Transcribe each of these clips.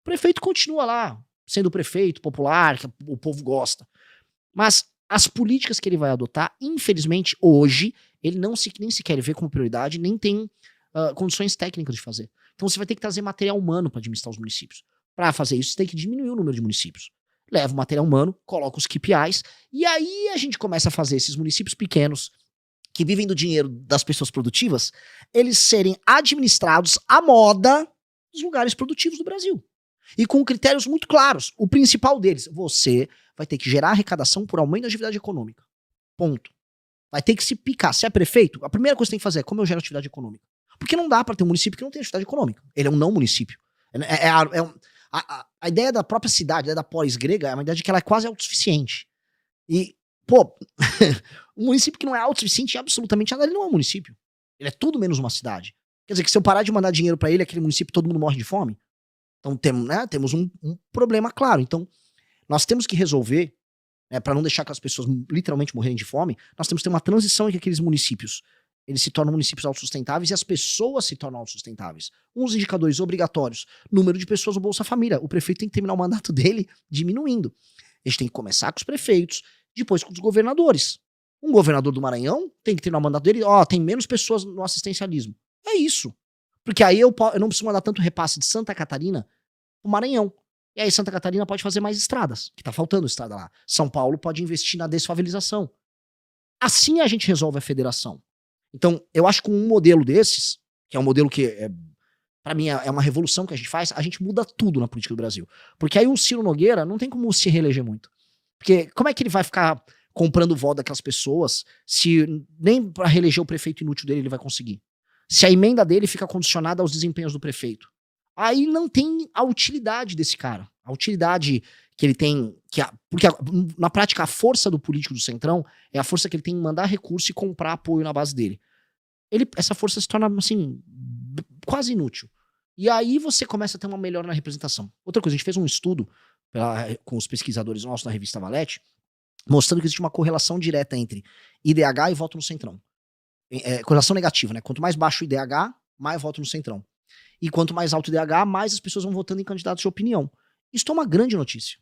O prefeito continua lá, sendo o prefeito popular, que o povo gosta. Mas as políticas que ele vai adotar, infelizmente, hoje, ele nem sequer vê como prioridade, nem tem condições técnicas de fazer. Então você vai ter que trazer material humano para administrar os municípios. Para fazer isso, você tem que diminuir o número de municípios. Leva o material humano, coloca os KPIs, e aí a gente começa a fazer esses municípios pequenos, que vivem do dinheiro das pessoas produtivas, eles serem administrados à moda dos lugares produtivos do Brasil. E com critérios muito claros. O principal deles, você vai ter que gerar arrecadação por aumento da atividade econômica. Ponto. Vai ter que se picar. Se é prefeito, a primeira coisa que você tem que fazer é como eu gero atividade econômica. Porque não dá para ter um município que não tem atividade econômica. Ele é um não município. A ideia da própria cidade, a ideia da polis grega, é uma ideia de que ela é quase autossuficiente. E, pô, um município que não é autossuficiente em absolutamente nada, ele não é um município. Ele é tudo menos uma cidade. Quer dizer que se eu parar de mandar dinheiro para ele, aquele município, todo mundo morre de fome. Então temos um problema claro. Então, nós temos que resolver, para não deixar que as pessoas literalmente morrerem de fome, nós temos que ter uma transição em que aqueles municípios eles se tornam municípios autossustentáveis e as pessoas se tornam autossustentáveis. Uns indicadores obrigatórios. Número de pessoas no Bolsa Família. O prefeito tem que terminar o mandato dele diminuindo. A gente tem que começar com os prefeitos, depois com os governadores. Um governador do Maranhão tem que terminar o mandato dele, tem menos pessoas no assistencialismo. É isso. Porque aí eu não preciso mandar tanto repasse de Santa Catarina pro Maranhão. E aí Santa Catarina pode fazer mais estradas, que tá faltando estrada lá. São Paulo pode investir na desfavelização. Assim a gente resolve a federação. Então, eu acho que com um modelo desses, que é um modelo que, pra mim, é uma revolução que a gente muda tudo na política do Brasil. Porque aí o Ciro Nogueira não tem como se reeleger muito. Porque como é que ele vai ficar comprando voto daquelas pessoas se nem pra reeleger o prefeito inútil dele ele vai conseguir? Se a emenda dele fica condicionada aos desempenhos do prefeito. Aí não tem a utilidade desse cara. A utilidade que ele tem. Porque na prática a força do político do Centrão é a força que ele tem em mandar recurso e comprar apoio na base dele. Essa força se torna, assim, quase inútil. E aí você começa a ter uma melhora na representação. Outra coisa, a gente fez um estudo com os pesquisadores nossos na revista Valete, mostrando que existe uma correlação direta entre IDH e voto no Centrão. Correlação negativa, né? Quanto mais baixo o IDH, mais voto no Centrão. E quanto mais alto o IDH, mais as pessoas vão votando em candidatos de opinião. Isso é uma grande notícia.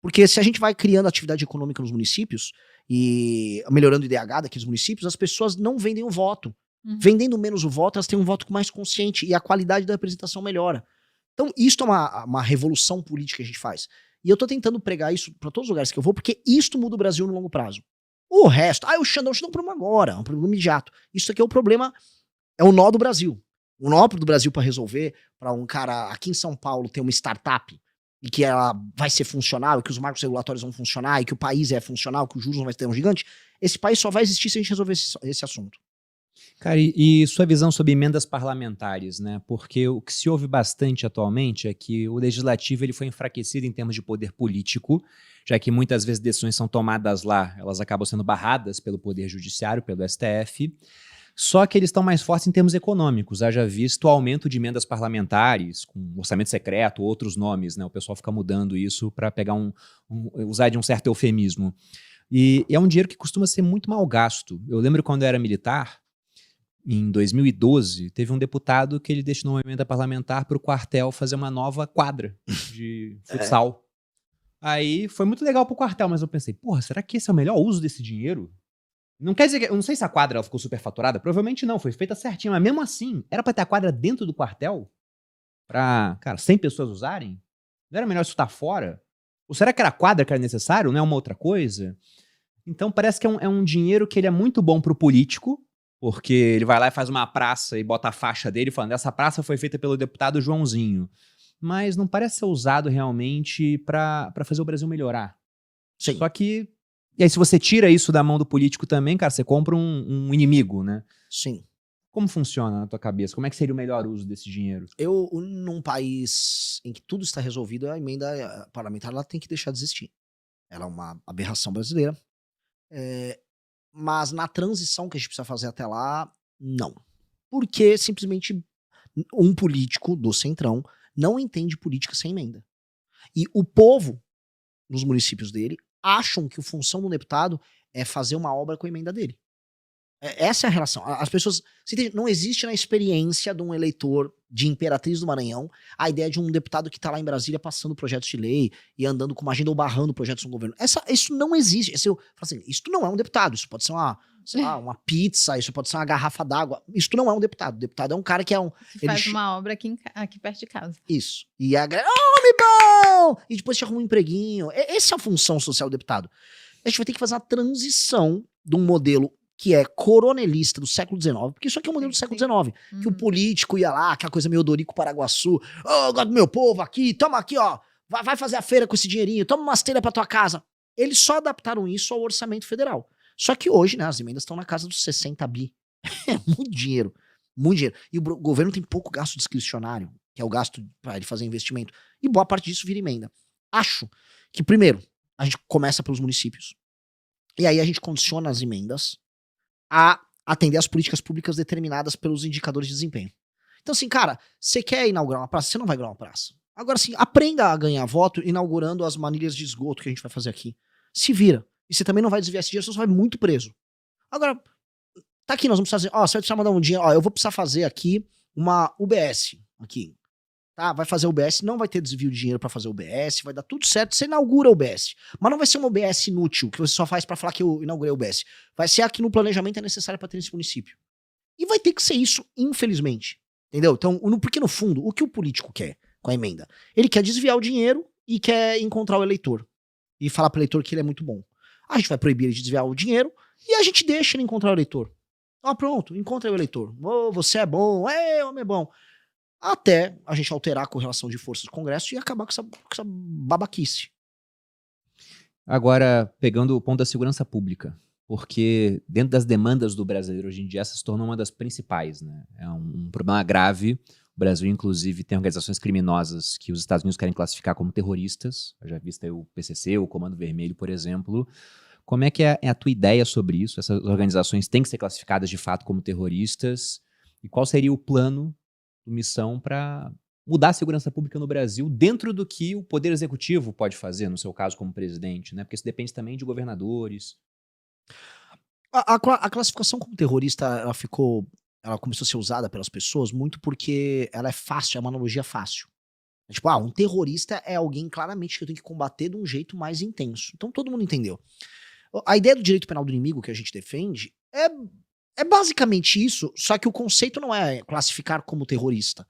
Porque se a gente vai criando atividade econômica nos municípios e melhorando o IDH daqueles municípios, as pessoas não vendem o voto. Vendendo menos o voto, elas têm um voto mais consciente e a qualidade da representação melhora. Então, isso é uma revolução política que a gente faz. E eu tô tentando pregar isso para todos os lugares que eu vou, porque isto muda o Brasil no longo prazo. O resto, o Xandão é um problema agora, é um problema imediato. Isso aqui é o problema, é o nó do Brasil. O nó do Brasil para resolver, para um cara aqui em São Paulo ter uma startup e que ela vai ser funcional, e que os marcos regulatórios vão funcionar, e que o país é funcional, que os juros não vai ter um gigante, esse país só vai existir se a gente resolver esse assunto. Cara, e sua visão sobre emendas parlamentares, né? Porque o que se ouve bastante atualmente é que o legislativo ele foi enfraquecido em termos de poder político, já que muitas vezes decisões são tomadas lá, elas acabam sendo barradas pelo poder judiciário, pelo STF, só que eles estão mais fortes em termos econômicos, haja visto o aumento de emendas parlamentares, com orçamento secreto, outros nomes, né? O pessoal fica mudando isso para pegar usar de um certo eufemismo. E é um dinheiro que costuma ser muito mal gasto. Eu lembro quando eu era militar, em 2012, teve um deputado que ele destinou uma emenda parlamentar para o quartel fazer uma nova quadra de futsal. Aí foi muito legal para o quartel, mas eu pensei, porra, será que esse é o melhor uso desse dinheiro? Não quer dizer que, eu não sei se a quadra ela ficou superfaturada, provavelmente não, foi feita certinho, mas mesmo assim, era para ter a quadra dentro do quartel? Pra, cara, 100 pessoas usarem? Não era melhor isso estar fora? Ou será que era a quadra que era necessário, não é uma outra coisa? Então parece que é um dinheiro que ele é muito bom pro político, porque ele vai lá e faz uma praça e bota a faixa dele falando, essa praça foi feita pelo deputado Joãozinho. Mas não parece ser usado realmente pra fazer o Brasil melhorar. Sim. Só que, e aí se você tira isso da mão do político também, cara, você compra um inimigo, né? Sim. Como funciona na tua cabeça? Como é que seria o melhor uso desse dinheiro? Num país em que tudo está resolvido, a emenda parlamentar ela tem que deixar de existir. Ela é uma aberração brasileira. Mas na transição que a gente precisa fazer até lá, não. Porque simplesmente um político do Centrão não entende política sem emenda. E o povo, nos municípios dele, acham que a função do deputado é fazer uma obra com a emenda dele. Essa é a relação. As pessoas. Você entende? Não existe na experiência de um eleitor de Imperatriz do Maranhão a ideia de um deputado que tá lá em Brasília passando projetos de lei e andando com uma agenda ou barrando projetos no governo. Isso não existe. Isso não é um deputado. Isso pode ser sei lá, uma pizza, isso pode ser uma garrafa d'água. Isso não é um deputado. O deputado é um cara que é um. Que faz uma obra aqui perto de casa. Isso. E a galera, homem bom! E depois te arruma um empreguinho. Essa é a função social do deputado. A gente vai ter que fazer uma transição de um modelo que é coronelista do século XIX, porque isso aqui é o modelo do século XIX, que o político ia lá, aquela coisa meio Odorico Paraguaçu, eu gosto do meu povo aqui, toma aqui, ó, vai fazer a feira com esse dinheirinho, toma umas telhas pra tua casa. Eles só adaptaram isso ao orçamento federal. Só que hoje, né, as emendas estão na casa dos 60 bi. É muito dinheiro, muito dinheiro. E o governo tem pouco gasto discricionário, que é o gasto para ele fazer investimento, e boa parte disso vira emenda. Acho que, primeiro, a gente começa pelos municípios, e aí a gente condiciona as emendas a atender às políticas públicas determinadas pelos indicadores de desempenho. Então, assim, cara, você quer inaugurar uma praça? Você não vai inaugurar uma praça. Agora, assim, aprenda a ganhar voto inaugurando as manilhas de esgoto que a gente vai fazer aqui. Se vira. E você também não vai desviar esse dinheiro, você vai muito preso. Agora, tá aqui, nós vamos precisar dizer, ó, você vai precisar mandar um dinheiro, ó, eu vou precisar fazer aqui uma UBS, aqui. Tá, vai fazer UBS, não vai ter desvio de dinheiro pra fazer UBS, vai dar tudo certo, você inaugura a UBS. Mas não vai ser uma UBS inútil, que você só faz pra falar que eu inaugurei a UBS. Vai ser a que no planejamento é necessária pra ter nesse município. E vai ter que ser isso, infelizmente. Entendeu? Então, porque no fundo, o que o político quer com a emenda? Ele quer desviar o dinheiro e quer encontrar o eleitor. E falar pro eleitor que ele é muito bom. A gente vai proibir ele de desviar o dinheiro e a gente deixa ele encontrar o eleitor. Ó, pronto, encontra o eleitor. Oh, você é bom, homem é bom. Até a gente alterar a correlação de forças do Congresso e acabar com essa babaquice. Agora, pegando o ponto da segurança pública, porque dentro das demandas do brasileiro hoje em dia, essa se tornou uma das principais, né? É um problema grave. O Brasil, inclusive, tem organizações criminosas que os Estados Unidos querem classificar como terroristas. Eu já visto aí o PCC, o Comando Vermelho, por exemplo. Como é que é a tua ideia sobre isso? Essas organizações têm que ser classificadas de fato como terroristas? E qual seria o plano missão para mudar a segurança pública no Brasil dentro do que o Poder Executivo pode fazer, no seu caso como presidente, né? Porque isso depende também de governadores. A classificação como terrorista, ela começou a ser usada pelas pessoas muito porque ela é fácil, é uma analogia fácil. Tipo, um terrorista é alguém claramente que eu tenho que combater de um jeito mais intenso. Então todo mundo entendeu. A ideia do direito penal do inimigo que a gente defende é basicamente isso, só que o conceito não é classificar como terrorista.